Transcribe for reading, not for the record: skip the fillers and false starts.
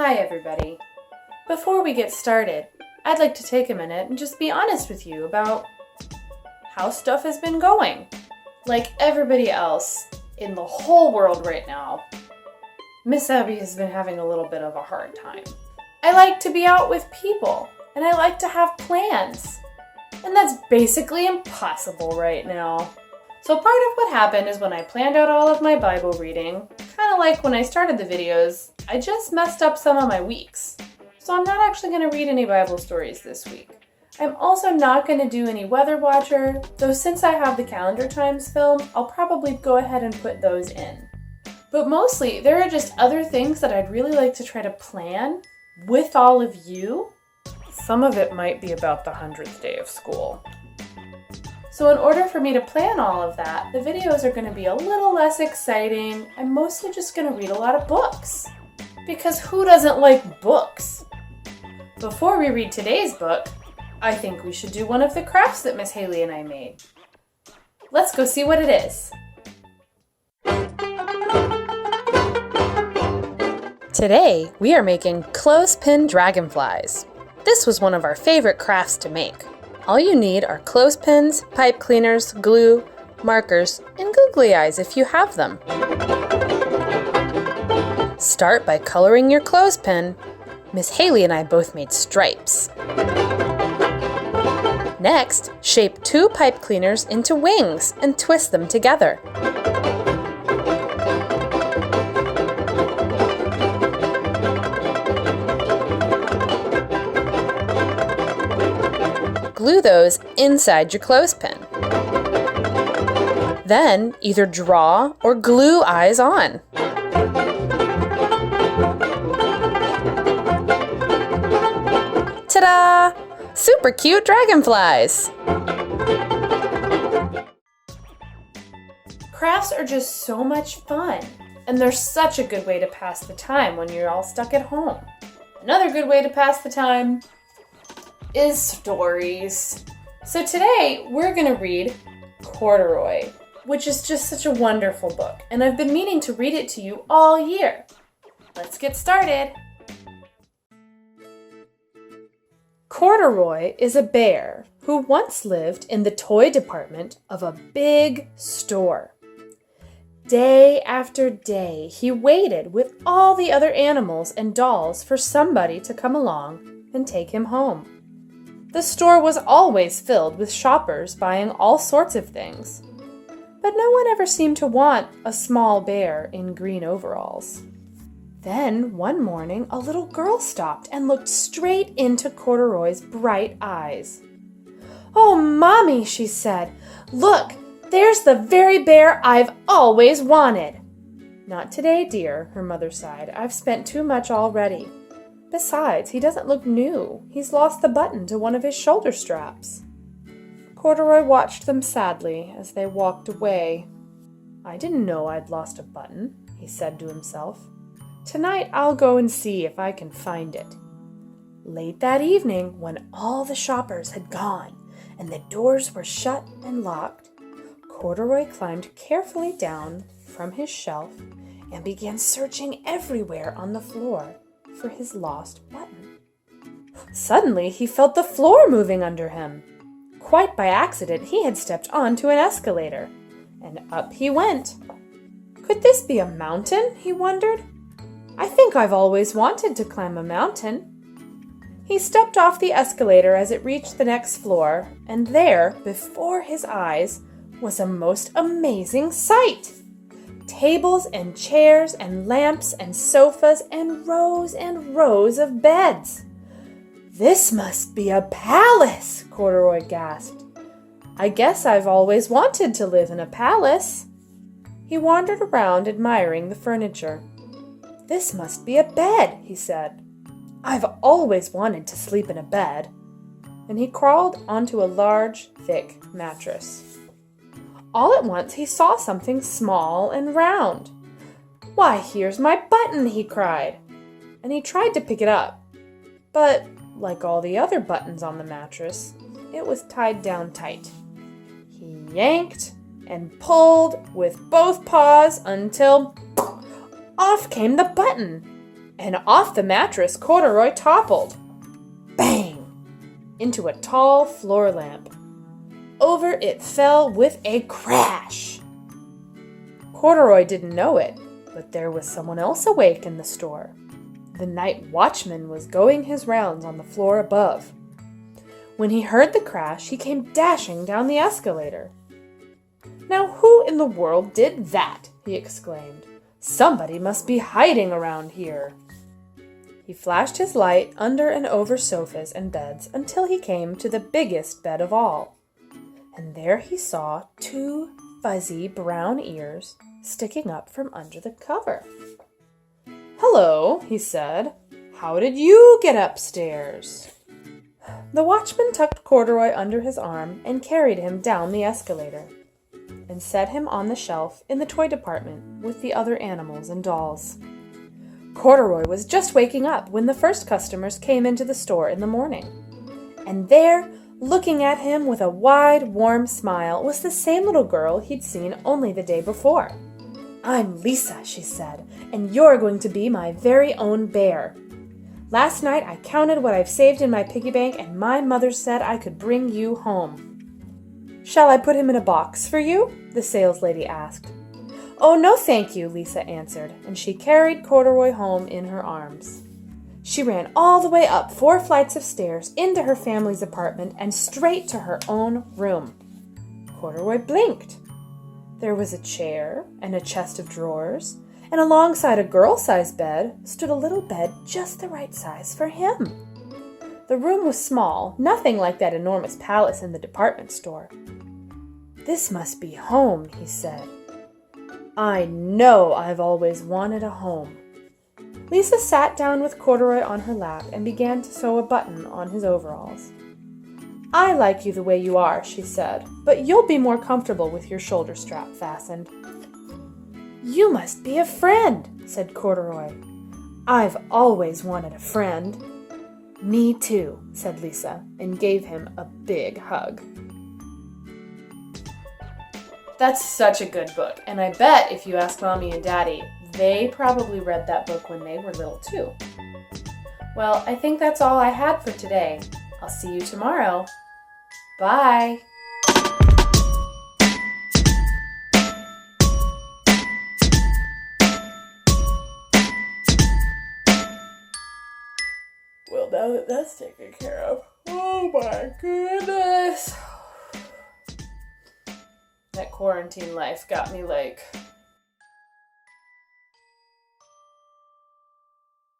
Hi everybody. Before we get started, I'd like to take a minute and just be honest with you about how stuff has been going. Like everybody else in the whole world right now, Miss Abby has been having a little bit of a hard time. I like to be out with people, and I like to have plans. And that's basically impossible right now. So part of what happened is when I planned out all of my Bible reading, kind of like when I started the videos, I just messed up some of my weeks. So I'm not actually going to read any Bible stories this week. I'm also not going to do any Weather Watcher, though since I have the calendar times filmed, I'll probably go ahead and put those in. But mostly, there are just other things that I'd really like to try to plan with all of you. Some of it might be about the 100th day of school. So in order for me to plan all of that, the videos are going to be a little less exciting. I'm mostly just going to read a lot of books. Because who doesn't like books? Before we read today's book, I think we should do one of the crafts that Miss Haley and I made. Let's go see what it is. Today, we are making clothespin dragonflies. This was one of our favorite crafts to make. All you need are clothespins, pipe cleaners, glue, markers, and googly eyes if you have them. Start by coloring your clothespin. Miss Haley and I both made stripes. Next, shape 2 pipe cleaners into wings and twist them together. Glue those inside your clothespin. Then either draw or glue eyes on. Ta-da! Super cute dragonflies! Crafts are just so much fun, and they're such a good way to pass the time when you're all stuck at home. Another good way to pass the time is stories. So today we're going to read Corduroy, which is just such a wonderful book, and I've been meaning to read it to you all year. Let's get started. Corduroy is a bear who once lived in the toy department of a big store. Day after day, he waited with all the other animals and dolls for somebody to come along and take him home. The store was always filled with shoppers buying all sorts of things, but no one ever seemed to want a small bear in green overalls. Then, one morning, a little girl stopped and looked straight into Corduroy's bright eyes. "Oh, Mommy," she said, "look, there's the very bear I've always wanted." "Not today, dear," her mother sighed. "I've spent too much already. Besides, he doesn't look new. He's lost the button to one of his shoulder straps." Corduroy watched them sadly as they walked away. "I didn't know I'd lost a button," he said to himself. "Tonight I'll go and see if I can find it." Late that evening, when all the shoppers had gone and the doors were shut and locked, Corduroy climbed carefully down from his shelf and began searching everywhere on the floor for his lost button. Suddenly, he felt the floor moving under him. Quite by accident, he had stepped onto an escalator, and up he went. Could this be a mountain? He wondered. I think I've always wanted to climb a mountain. He stepped off the escalator as it reached the next floor, and there, before his eyes, was a most amazing sight. Tables and chairs and lamps and sofas and rows of beds. "This must be a palace," Corduroy gasped. "I guess I've always wanted to live in a palace." He wandered around admiring the furniture. "This must be a bed," he said. "I've always wanted to sleep in a bed." And he crawled onto a large, thick mattress. All at once he saw something small and round. "Why, here's my button," he cried. And he tried to pick it up. But, like all the other buttons on the mattress, it was tied down tight. He yanked and pulled with both paws until off came the button. and off the mattress Corduroy toppled. Bang! Into a tall floor lamp. Over it fell with a crash. Corduroy didn't know it, but there was someone else awake in the store. The night watchman was going his rounds on the floor above. When he heard the crash, he came dashing down the escalator. "Now who in the world did that?" he exclaimed. "Somebody must be hiding around here." He flashed his light under and over sofas and beds until he came to the biggest bed of all. And there he saw 2 fuzzy brown ears sticking up from under the cover. "Hello," he said. "How did you get upstairs?" The watchman tucked Corduroy under his arm and carried him down the escalator and set him on the shelf in the toy department with the other animals and dolls. Corduroy was just waking up when the first customers came into the store in the morning. And there, looking at him with a wide, warm smile, was the same little girl he'd seen only the day before. "I'm Lisa," she said, "and you're going to be my very own bear. Last night I counted what I've saved in my piggy bank, and my mother said I could bring you home." "Shall I put him in a box for you?" the saleslady asked. "Oh, no, thank you," Lisa answered, and she carried Corduroy home in her arms. She ran all the way up 4 flights of stairs into her family's apartment and straight to her own room. Corduroy blinked. There was a chair and a chest of drawers, and alongside a girl-sized bed stood a little bed just the right size for him. The room was small, nothing like that enormous palace in the department store. "This must be home," he said. "I know I've always wanted a home." Lisa sat down with Corduroy on her lap and began to sew a button on his overalls. "I like you the way you are," she said, "but you'll be more comfortable with your shoulder strap fastened." "You must be a friend," said Corduroy. "I've always wanted a friend." "Me too," said Lisa, and gave him a big hug. That's such a good book, and I bet if you ask Mommy and Daddy, they probably read that book when they were little too. Well, I think that's all I had for today. I'll see you tomorrow. Bye! Well, now that that's taken care of, oh my goodness! That quarantine life got me like